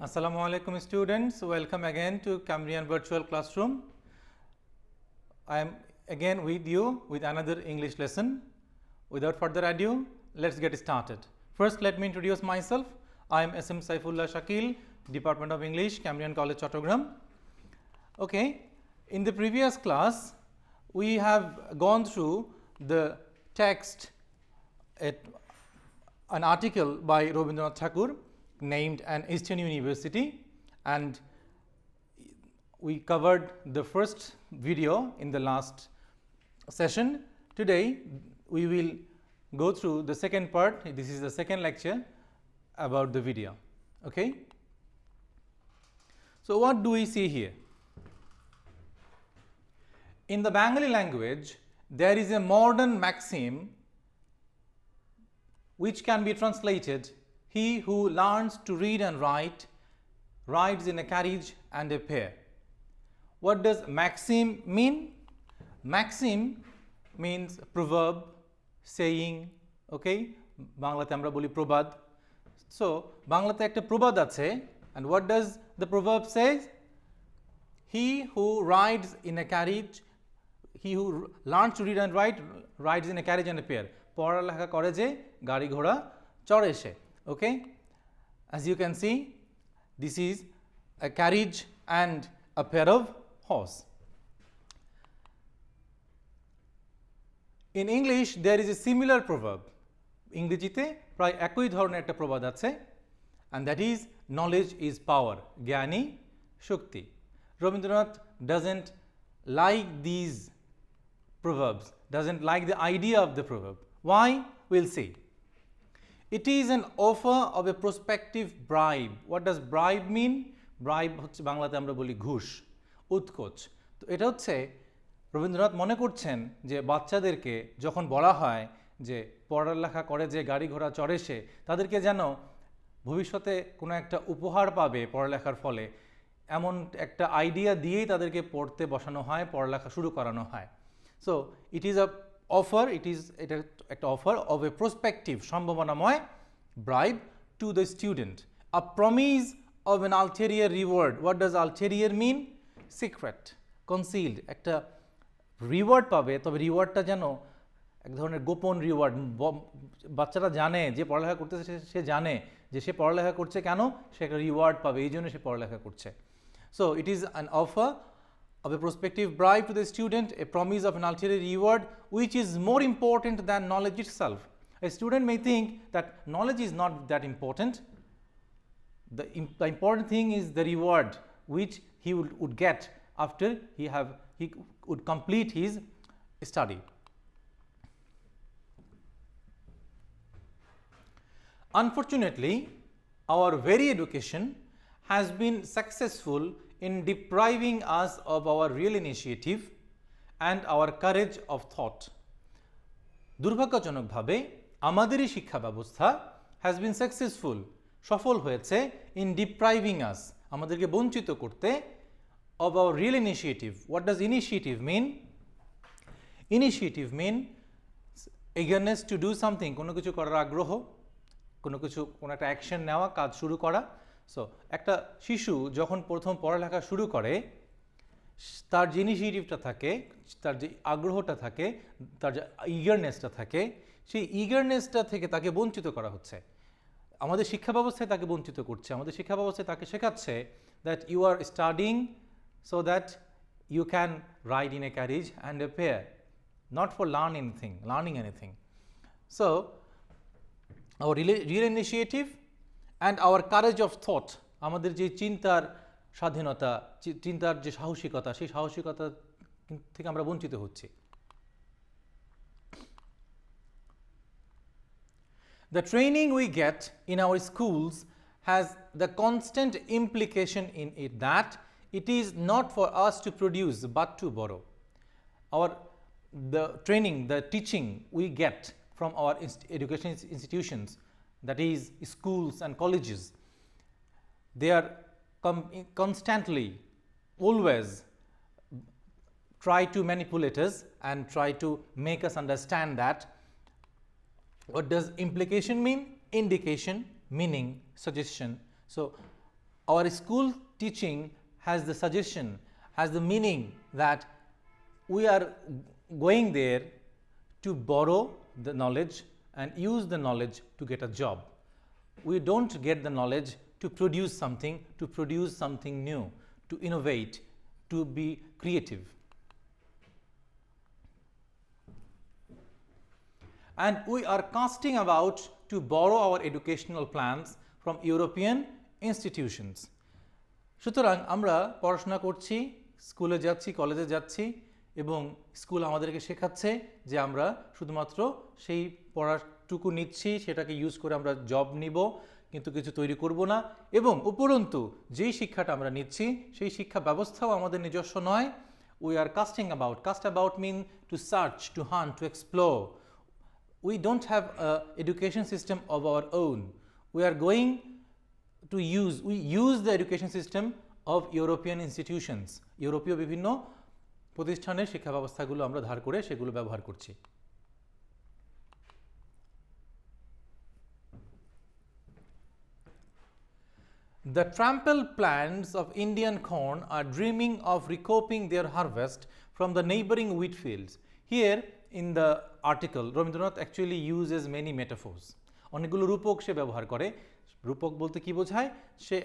Assalamu alaikum students, welcome again to Cambrian virtual classroom. I am again with you with another English lesson. Without further ado, let's get started. First, let me introduce myself. I am SM Saifullah Shakil, Department of English, Cambrian College, Chattogram. Okay, in the previous class, we have gone through the text at an article by Rabindranath Tagore named An Eastern University, and we covered the first video in the last session. Today we will go through the second part. This is the second lecture about the video. Okay. So, what do we see here? In the Bengali language, there is a modern maxim which can be translated: he who learns to read and write rides in a carriage and a pair. What does maxim mean? Maxim means proverb, saying, okay? Banglate amra boli probad. So, Banglate ekta probad ache, and what does the proverb say? He who rides in a carriage, he who learns to read and write rides in a carriage and a pair. Pora lekha kore je gari ghoda chore she. Okay, as you can see, this is a carriage and a pair of horse. In English, there is a similar proverb. ইংরেজিতে প্রায় একই ধরনের একটা প্রবাদ আছে, and that is knowledge is power. জ্ঞানই Shakti. Rabindranath doesn't like these proverbs, doesn't like the idea of the proverb. Why? We'll see. It is an offer of a prospective bribe. What does bribe mean? Bribe হচ্ছে বাংলাতে আমরা বলি ঘুষ, উৎকোচ। তো এটা হচ্ছে রবীন্দ্রনাথ মনে করছেন যে বাচ্চাদেরকে যখন বলা হয় যে পড়ালেখা করে যে গাড়ি ঘোড়া চড়ে সে, তাদেরকে যেন ভবিষ্যতে কোনো একটা উপহার পাবে পড়ালেখার ফলে, এমন একটা আইডিয়া দিয়েই তাদেরকে পড়তে বসানো হয়, পড়ালেখা শুরু করানো হয়। So it is a offer, এটা একটা offer of a prospective সম্ভাবনাময় bribe to the student, a promise of an ulterior reward. What does ulterior mean? Secret, concealed. একটা রিওয়ার্ড পাবে, তবে রিওয়ার্ডটা যেন এক ধরনের গোপন রিওয়ার্ড। বাচ্চারা জানে যে পড়ালেখা করতেছে, সে জানে যে সে পড়ালেখা করছে কেন, সে একটা রিওয়ার্ড পাবে, এই জন্য সে পড়ালেখা করছে। So it is an offer of a prospective bribe to the student, a promise of an ulterior reward which is more important than knowledge itself. A student may think that knowledge is not that important. The important thing is the reward which he would get after he would complete his study. Unfortunately, our very education has been successful in depriving us of our real initiative and our courage of thought. দুর্ভাগ্যজনকভাবে আমাদেরই শিক্ষা ব্যবস্থা has been successful, সফল হয়েছে in depriving us, আমাদেরকে বঞ্চিত করতে of our real initiative. What does initiative mean? Initiative mean eagerness to do something, কোনো কিছু করার আগ্রহ, কোনো একটা অ্যাকশন নেওয়া, কাজ শুরু করা। সো একটা শিশু যখন প্রথম পড়ালেখা শুরু করে, তার যে ইনিশিয়েটিভটা থাকে, তার যে আগ্রহটা থাকে, তার যে ইগারনেসটা থাকে, সেই ইগারনেসটা থেকে তাকে বঞ্চিত করা হচ্ছে। আমাদের শিক্ষা ব্যবস্থায় তাকে বঞ্চিত করছে। আমাদের শিক্ষা ব্যবস্থায় তাকে শেখাচ্ছে that you are studying so that you can ride in a carriage and a pair, not for learning anything. So our real initiative and our courage of thought, আমাদের যে চিন্তার স্বাধীনতা, চিন্তার যে সাহসিকতা, সেই সাহসিকতা থেকে আমরা বঞ্চিত হচ্ছি। The training we get in our schools has the constant implication in it that it is not for us to produce but to borrow. The training, the teaching we get from our education institutions, that is schools and colleges, they are constantly, always try to manipulate us and try to make us understand that What does implication mean? Indication, meaning, suggestion. So, our school teaching has the suggestion, has the meaning that we are going there to borrow the knowledge and use the knowledge to get a job. We don't get the knowledge to produce something new, to innovate, to be creative. And we are casting about to borrow our educational plans from European institutions. সুতরাং আমরা পড়াশোনা করছি, স্কুলে যাচ্ছি, কলেজে যাচ্ছি এবং school আমাদেরকে শেখাচ্ছে যে আমরা শুধুমাত্র সেই পড়াটুকু নিচ্ছি, সেটাকে ইউজ করে আমরা জব নিব, কিন্তু কিছু তৈরি করব না। এবং উপরন্তু যেই শিক্ষাটা আমরা নিচ্ছি সেই শিক্ষা ব্যবস্থাও আমাদের নিজস্ব নয়। We are casting about. Cast about mean to search, to hunt, to explore. We don't have an education system of our own. We are going to use the education system of European institutions. ইউরোপীয় বিভিন্ন প্রতিষ্ঠানের শিক্ষা ব্যবস্থাগুলো আমরা ধার করে সেগুলো ব্যবহার করছি। The trampled plants of Indian corn are dreaming of recouping their harvest from the neighboring wheat fields. Here in the article, Rabindranath actually uses many metaphors. অনেকগুলো রূপক সে ব্যবহার করে। রূপক বলতে কি বোঝায়? সে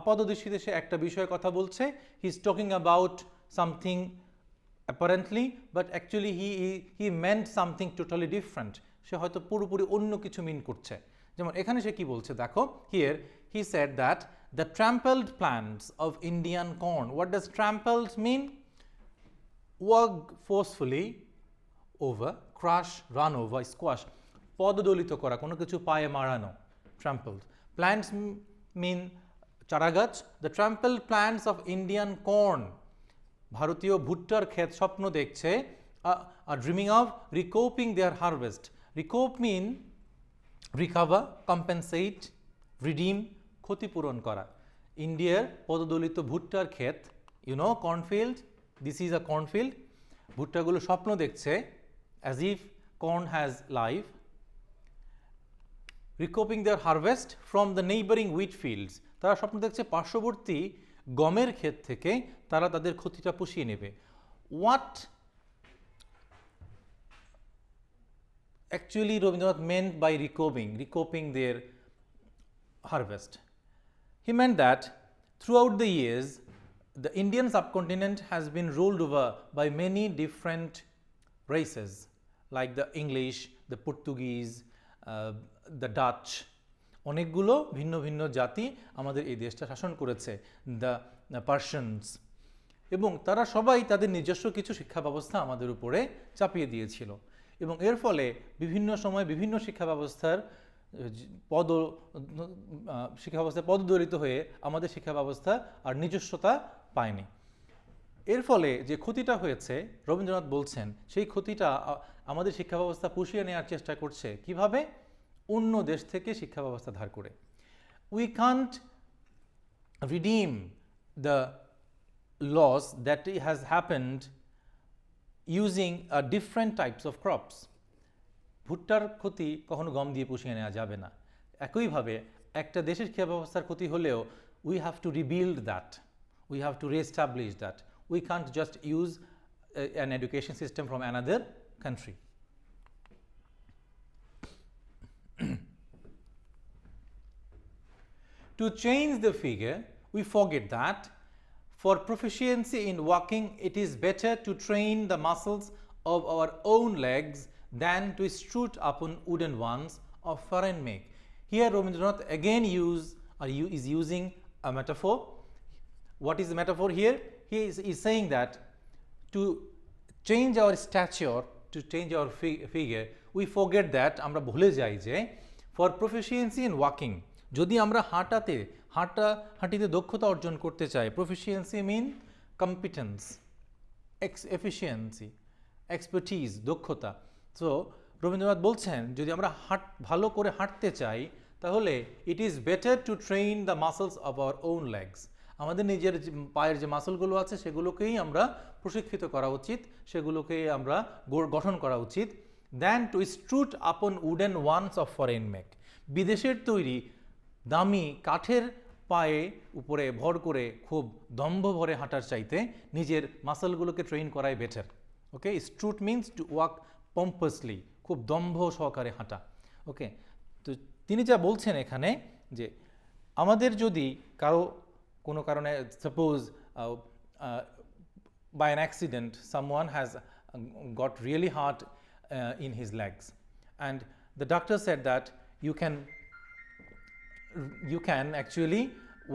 আপাতদৃষ্টিতে সে একটা বিষয়ে কথা বলছে, he is talking about something apparently, but actually he meant something totally different. সে হয়তো পুরোপুরি অন্য কিছু মিন করছে। যেমন এখানে সে কি বলছে দেখো, here he said that the trampled plants of Indian corn. What does trampled mean? Work forcefully over, crush, run over, squash. পদদলিত করা, কোনো কিছু পায়ে মারানো, trampled. Plants mean চারাগাছ. The trampled plants of Indian corn. ভারতীয় ভুট্টার ক্ষেত স্বপ্ন দেখছে, are dreaming of recouping their harvest. Recoup mean recover, compensate, redeem, ক্ষতিপূরণ করা। ইন্ডিয়ার পদদলিত ভুট্টার ক্ষেত, you know cornfield, this is a cornfield. ভুট্টাগুলো স্বপ্ন দেখছে, as if corn has life. Recouping their harvest from the neighboring wheat fields. তারা স্বপ্ন দেখছে পার্শ্ববর্তী গমের ক্ষেত থেকে তারা তাদের ক্ষতিটা পুষিয়ে নেবে। What actually Rabindranath meant by recouping their harvest? He meant that throughout the years, the Indian subcontinent has been ruled over by many different races, like the English, the Portuguese, the Dutch. অনেকগুলো ভিন্ন ভিন্ন জাতি আমাদের এই দেশটা শাসন করেছে, the পার্সিয়ানস, এবং তারা সবাই তাদের নিজস্ব কিছু শিক্ষা ব্যবস্থা আমাদের উপরে চাপিয়ে দিয়েছিল এবং এর ফলে বিভিন্ন সময় বিভিন্ন শিক্ষা ব্যবস্থায় পদদলিত হয়ে আমাদের শিক্ষা ব্যবস্থা আর নিজস্বতা পায়নি। এর ফলে যে ক্ষতিটা হয়েছে, রবীন্দ্রনাথ বলছেন সেই ক্ষতিটা আমাদের শিক্ষা ব্যবস্থা পুষিয়ে নেওয়ার চেষ্টা করছে কিভাবে? অন্য দেশ থেকে শিক্ষা ব্যবস্থা ধার করে। We can't redeem the loss that has happened using different types of crops. ভুট্টার ক্ষতি কখনো গম দিয়ে পুষিয়ে নেওয়া যাবে না। একইভাবে একটা দেশের শিক্ষা ব্যবস্থার ক্ষতি হলেও we have to rebuild that, we have to re-establish that. We can't just use an education system from another country. To change the figure, we forget that for proficiency in walking, it is better to train the muscles of our own legs than to strut upon wooden ones of foreign make. Here Rabindranath again is using a metaphor. What is the metaphor here? He is saying that to change our stature, to change our figure, we forget that, আমরা ভুলে যাই যে for proficiency in walking, যদি আমরা হাঁটিতে দক্ষতা অর্জন করতে চাই, proficiency mean competence, efficiency, expertise, দক্ষতা। সো রবীন্দ্রনাথ বলছেন যদি আমরা ভালো করে হাঁটতে চাই তাহলে it is better to train the muscles of our own legs. আমাদের নিজের পায়ের যে মাসলগুলো আছে সেগুলোকেই আমরা প্রশিক্ষিত করা উচিত, সেগুলোকেই আমরা গঠন করা উচিত, than to strut upon wooden ones of foreign make. বিদেশের তৈরি দামি কাঠের পায়ে উপরে ভর করে খুব দম্ভ ভরে হাঁটার চাইতে নিজের মাসলগুলোকে ট্রেন করাই better. Okay, strut means to walk pompously, খুব দম্ভ সহকারে হাঁটা। ওকে, তো তিনি যা বলছেন এখানে যে আমাদের যদি কোনো কারণে suppose by an accident someone has got really hurt in his legs, and the doctor said that you can actually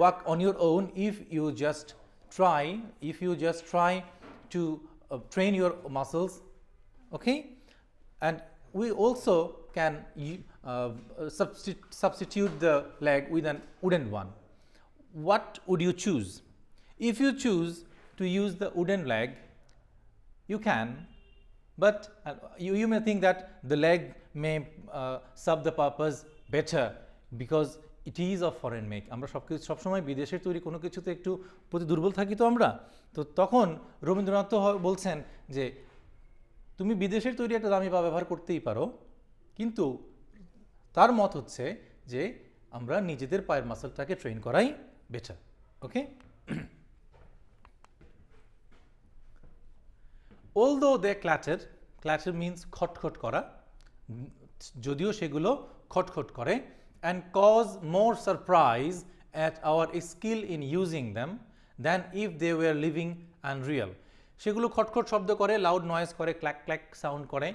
walk on your own if you just try to train your muscles. Okay, and we also can substitute the leg with an wooden one. What would you choose? If you choose to use the wooden leg, you can, but you may think that the leg may serve the purpose better because it is of foreign make. আমরা সবসময় বিদেশের তৈরি কোনো কিছুতে একটু প্রতি দুর্বল থাকি, তো আমরা তো তখন রবীন্দ্রনাথ বলছেন যে তুমি বিদেশের তৈরি একটা দামি পা ব্যবহার করতেই পারো, কিন্তু তার মত হচ্ছে যে আমরা নিজেদের পায়ের মাসলটাকে ট্রেন করাই better. Okay, although they clatter means খটখট করা, যদিও সেগুলো খটখট করে, and cause more surprise at our skill in using them than if they were living and real. সেগুলো খটখট শব্দ করে, লাউড নয়েজ করে, ক্ল্যাক ক্ল্যাক সাউন্ড করে,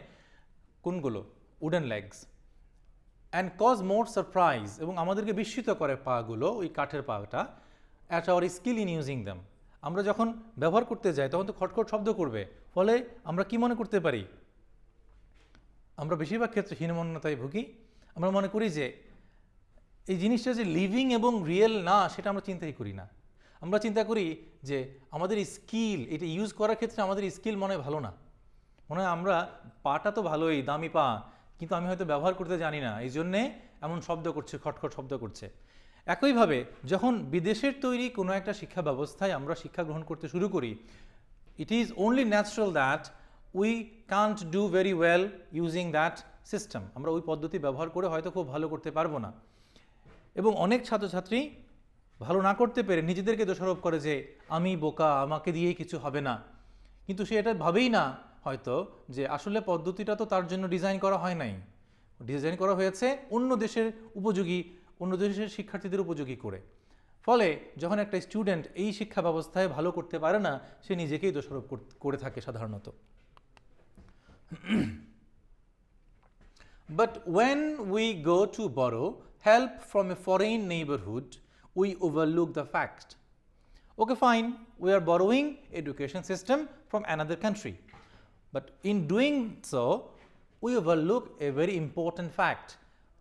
কোনগুলো? Wooden legs. And cause more surprise, এবং আমাদেরকে বিস্মিত করে পাগুলো, ওই কাঠের পাটা, at our skill in using them. আমরা যখন ব্যবহার করতে যাই তখন তো খটখট শব্দ করবে, ফলে আমরা কি মনে করতে পারি? আমরা বেশিরভাগ ক্ষেত্রে হীনমন্যতায় ভুগি। আমরা মনে করি যে এই জিনিসটা যে লিভিং এবং রিয়েল না, সেটা আমরা চিন্তাই করি না। আমরা চিন্তা করি যে আমাদের স্কিল, এটা ইউজ করার ক্ষেত্রে আমাদের স্কিল মনে হয় ভালো না, মনে হয় আমরা পাটা তো ভালোই, দামি পা, কিন্তু আমি হয়তো ব্যবহার করতে জানি না, এই জন্যে এমন শব্দ করছে, খটখট শব্দ করছে। একইভাবে যখন বিদেশের তৈরি কোনো একটা শিক্ষা ব্যবস্থায় আমরা শিক্ষা গ্রহণ করতে শুরু করি, it is only natural that we can't do very well using that system. আমরা ওই পদ্ধতি ব্যবহার করে হয়তো খুব ভালো করতে পারবো না, এবং অনেক ছাত্রছাত্রী ভালো না করতে পেরে নিজেদেরকে দোষারোপ করে যে আমি বোকা, আমাকে দিয়েই কিছু হবে না। কিন্তু সে এটা ভাবেই না হয়তো যে আসলে পদ্ধতিটা তো তার জন্য ডিজাইন করা হয় নাই, ডিজাইন করা হয়েছে অন্য দেশের উপযোগী, অন্য দেশের শিক্ষার্থীদের উপযোগী করে। ফলে যখন একটা স্টুডেন্ট এই শিক্ষা ব্যবস্থায় ভালো করতে পারে না, সে নিজেকেই দোষারোপ করে থাকে সাধারণত। But when we go to borrow help from a foreign neighborhood, we overlook the fact. Okay, fine, we are borrowing education system from another country, but in doing so we overlook a very important fact.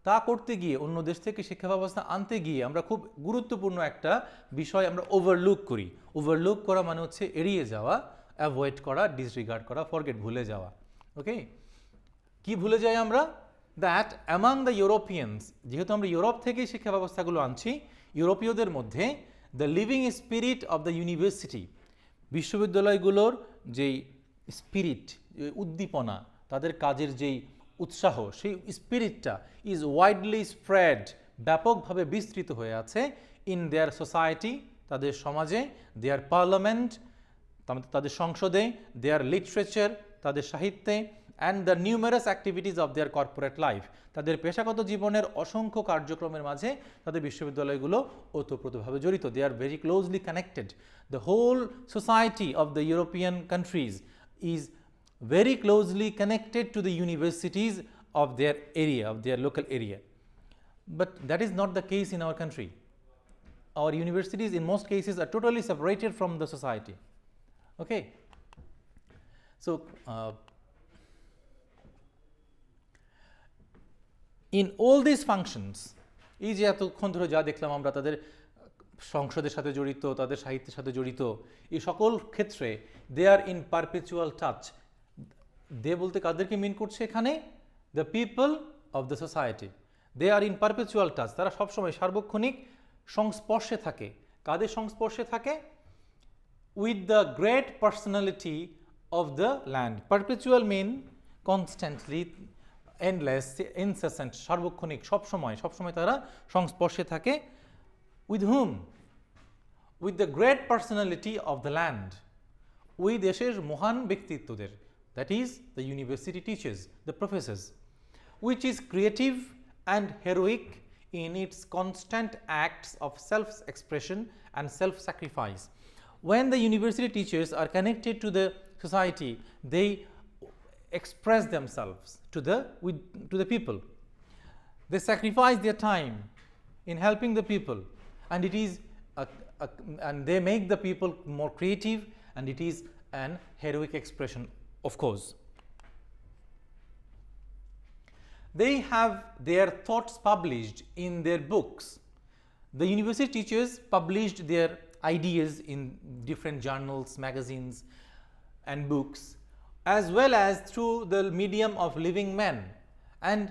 তা করতে গিয়ে, অন্য দেশ থেকে শিক্ষা ব্যবস্থা আনতে গিয়ে আমরা খুব গুরুত্বপূর্ণ একটা বিষয় আমরা ওভারলুক করি। ওভারলুক করা মানে হচ্ছে এড়িয়ে যাওয়া, অ্যাভয়েড করা, ডিসরিগার্ড করা, ফরগেট, ভুলে যাওয়া। ওকে, কি ভুলে যাই আমরা? দ্যাট অ্যামাং দ্য ইউরোপিয়ানস, যেহেতু আমরা ইউরোপ থেকেই শিক্ষা ব্যবস্থাগুলো আনছি, ইউরোপীয়দের মধ্যে the living spirit of the university, বিশ্ববিদ্যালয়গুলোর যেই স্পিরিট, উদ্দীপনা, তাদের কাজের যেই উৎসাহ, সেই স্পিরিটটা ইজ ওয়াইডলি স্প্রেড, ব্যাপকভাবে বিস্তৃত হয়ে আছে ইন দেয়ার সোসাইটি, তাদের সমাজে, দেয়ার পার্লামেন্ট, তাদের সংসদে, দেয়ার লিটারেচার, তাদের সাহিত্যে, and the numerous activities of their corporate life, তাদের পেশাগত জীবনের অসংখ্য কার্যক্রমের মাঝে তাদের বিশ্ববিদ্যালয়গুলো ওতপ্রোতভাবে জড়িত। They are very closely connected. The whole society of the European countries is very closely connected to the universities of their area, of their local area. But that is not the case in our country. Our universities in most cases are totally separated from the society. Okay, so in all these functions, এই যে এতক্ষণ ধরে যা দেখলাম আমরা, তাদের সংসদের সাথে জড়িত, তাদের সাহিত্যের সাথে জড়িত, এই সকল ক্ষেত্রে they are in perpetual touch. দে বলতে কাদেরকে মিন করছে এখানে? The people of the society. They are in perpetual touch, তারা সবসময় সার্বক্ষণিক সংস্পর্শে থাকে। কাদের সংস্পর্শে থাকে? With the great personality of the land. Perpetual mean constantly, endless, incessant, সার্বক্ষণিক, সবসময় তারা সংস্পর্শে থাকে With whom? With the great personality of the land. ওই দেশের মহান ব্যক্তিত্বদের, that is the university teachers, the professors, which is creative and heroic in its constant acts of self-expression and self-sacrifice. When the university teachers are connected to the society, they express themselves to the people. They sacrifice their time in helping the people, and it is and they make the people more creative, and it is an heroic expression, of course. They have their thoughts published in their books. The university teachers published their ideas in different journals, magazines, and books, as well as through the medium of living men. And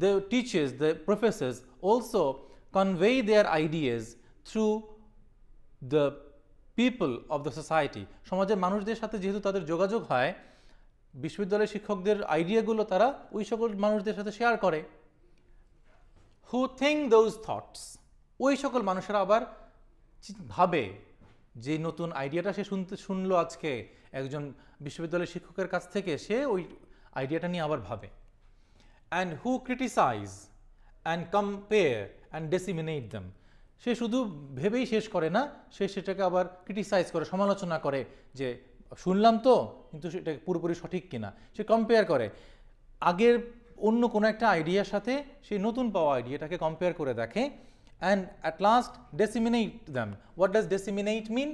the teachers, the professors, also convey their ideas through the people of the society. সমাজের মানুষদের সাথে যেহেতু তাদের যোগাযোগ হয়, বিশ্ববিদ্যালয়ের শিক্ষকদের আইডিয়াগুলো তারা ওই সকল মানুষদের সাথে শেয়ার করে। Who think those thoughts? ওই সকল মানুষেরা আবার ভাবে যে নতুন আইডিয়াটা সে শুনলো আজকে একজন বিশ্ববিদ্যালয়ের শিক্ষকের কাছ থেকে, সে ওই আইডিয়াটা নিয়ে আবার ভাবে। And who criticize and compare and disseminate them? সে শুধু ভেবেই শেষ করে না, সে সেটাকে আবার ক্রিটিসাইজ করে, সমালোচনা করে যে শুনলাম তো, কিন্তু সেটা পুরোপুরি সঠিক কিনা। সে কম্পেয়ার করে আগের অন্য কোনো একটা আইডিয়ার সাথে সেই নতুন পাওয়া আইডিয়াটাকে কম্পেয়ার করে দেখে, and at last disseminate them. What does disseminate mean?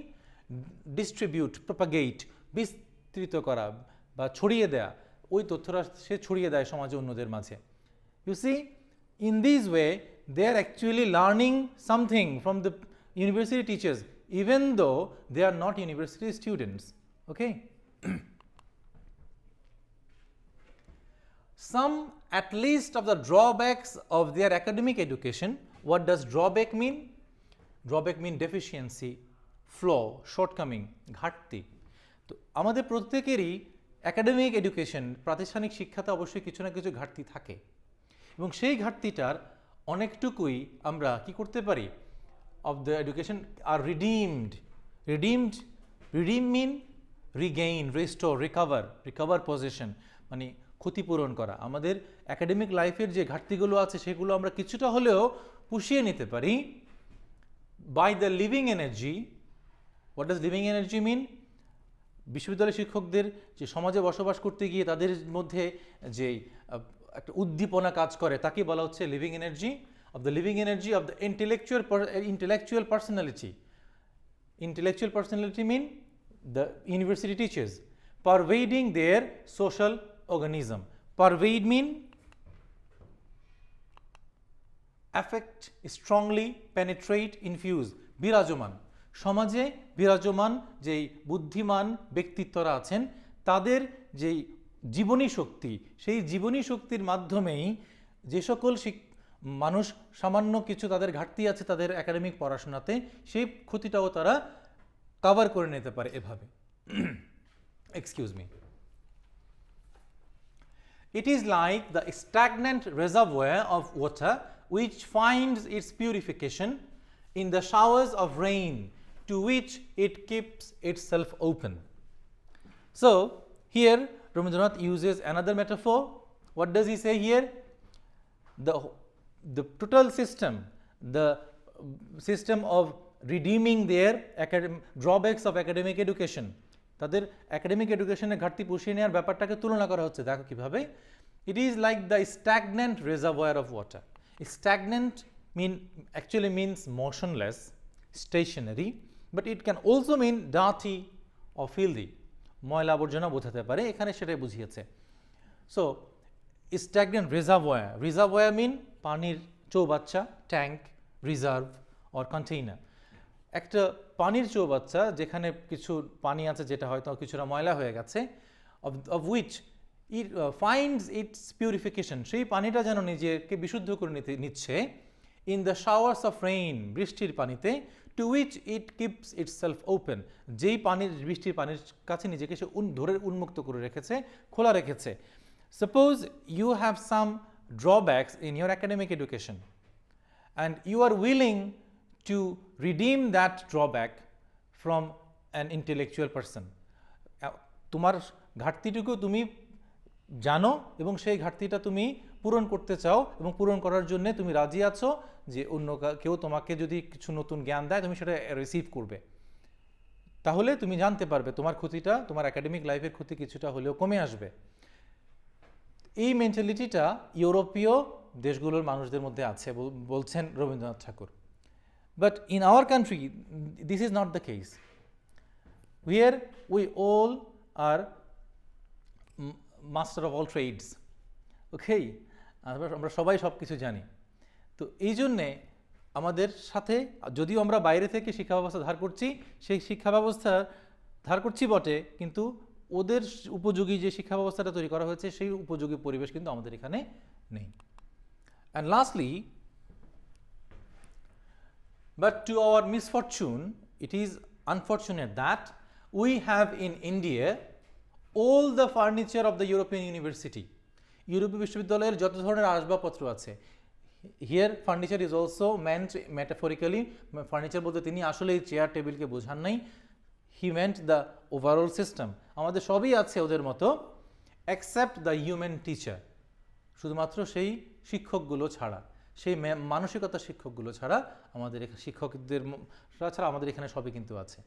Distribute, propagate, বিস্তৃত করা বা ছড়িয়ে দেয়া। ওই তথ্যটা সে ছড়িয়ে দেয় সমাজে অন্যদের মাঝে। You see, in this way they are actually learning something from the university teachers, even though they are not university students. Okay. Some at least of the drawbacks of their academic education. What does drawback mean? Drawback mean deficiency, flaw, shortcoming, ঘাটতি। তো আমাদের প্রত্যেকেরই academic education, প্রাতিষ্ঠানিক শিক্ষাতে অবশ্যই কিছু না কিছু ঘাটতি থাকে, এবং সেই ঘাটতিটার অনেকটুকুই আমরা কি করতে পারি? Of the education are redeemed. Redeem mean regain, restore, recover position, মানে ক্ষতিপূরণ করা। আমাদের একাডেমিক লাইফের যে ঘাটতিগুলো আছে সেগুলো আমরা কিছুটা হলেও পুষিয়ে নিতে পারি by the living energy. What does living energy mean? বিশ্ববিদ্যালয় শিক্ষকদের যে সমাজে বসবাস করতে গিয়ে তাদের মধ্যে যে একটা উদ্দীপনা কাজ করে তাকে বলা হচ্ছে living energy. Of the living energy of the intellectual personality. Intellectual personality mean the university teachers pervading their social organism. Pervade mean affect, strongly penetrate, infuse, বিরাজমান। সমাজে বিরাজমান যেই বুদ্ধিমান ব্যক্তিত্বরা আছেন তাদের যেই জীবনী শক্তি, সেই জীবনী শক্তির মাধ্যমেই যে সকল মানুষ সামান্য কিছু তাদের ঘাটতি আছে তাদের একাডেমিক পড়াশোনাতে, সেই ক্ষতিটাও তারা কভার করে নিতে পারে এভাবে। Excuse me. It is like the stagnant reservoir of water which finds its purification in the showers of rain to which it keeps itself open. So here Rabindranath uses another metaphor. What does he say here? The total system, the system of redeeming their drawbacks of academic education, তাদের academic এডুকেশনের ঘাটতি পুষিয়ে নেওয়ার ব্যাপারটাকে তুলনা করা হচ্ছে। দেখো কিভাবে। It is like the stagnant reservoir of water. Stagnant actually means motionless, stationary, but it can also mean dirty or filthy. ময়লা আবর্জনা বোঝাতে পারে, এখানে সেটাই বুঝিয়েছে। সো stagnant reservoir mean পানির চৌবাচ্চা, ট্যাঙ্ক, রিজার্ভ অর কন্টেইনার। একটা পানির চৌবাচ্চা যেখানে কিছু পানি আছে যেটা হয়তো কিছুটা ময়লা হয়ে গেছে, of which it finds its purification, সেই পানিটা যেন নিজেকে বিশুদ্ধ করে নিচ্ছে in the showers of rain, বৃষ্টির পানিতে, to which it keeps itself open, যেই বৃষ্টির পানির কাছে নিজেকে সে ধরে উন্মুক্ত করে রেখেছে, খোলা রেখেছে। Suppose you have some drawbacks in your academic education and you are willing to redeem that drawback from an intellectual person. তোমার ঘাটতিটুকু তুমি জানো এবং সেই ঘাটতিটা তুমি পূরণ করতে চাও এবং পূরণ করার জন্য তুমি রাজি আছো যে অন্য কেউ তোমাকে যদি কিছু নতুন জ্ঞান দেয় তুমি সেটা রিসিভ করবে, তাহলে তুমি জানতে পারবে তোমার ক্ষতিটা, তোমার একাডেমিক লাইফের ক্ষতি কিছুটা হলেও কমে আসবে। এই মেন্টালিটিটা ইউরোপীয় দেশগুলোর মানুষদের মধ্যে আছে বলছেন Rabindranath Thakur. But in our country this is not the case. Here we all are master of all trades, okay, আমরা সবাই সব কিছু জানি। তো এই জন্যে আমাদের সাথে যদিও আমরা বাইরে থেকে শিক্ষা ব্যবস্থা ধার করছি, সেই শিক্ষা ব্যবস্থা ধার করছি বটে, কিন্তু ওদের উপযোগী যে শিক্ষা ব্যবস্থাটা তৈরি করা হয়েছে সেই উপযোগী পরিবেশ কিন্তু আমাদের এখানে নেই। And lastly, but to our misfortune, it is unfortunate that we have in India all the furniture of the European University. ইউরোপীয় বিশ্ববিদ্যালয়ের যত ধরনের আসবাবপত্র আছে, here furniture is also meant metaphorically, furniture বলতে তিনি আসলে এই চেয়ার টেবিলকে বোঝান নাই, হি মেন্ট দ্য ওভারঅল সিস্টেম। আমাদের সবই আছে ওদের মতো, এক্সেপ্ট দ্য হিউম্যান টিচার, শুধুমাত্র সেই শিক্ষকগুলো ছাড়া, সেই মানসিকতার শিক্ষকগুলো ছাড়া আমাদের শিক্ষকদের ছাড়া আমাদের এখানে সবই কিন্তু আছে।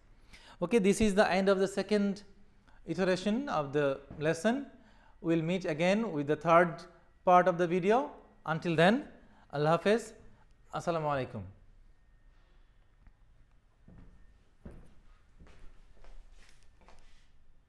Okay, this is the end of the second iteration of the lesson. We'll meet again with the third part of the video. Until then, Allah Hafiz. Assalamu alaikum.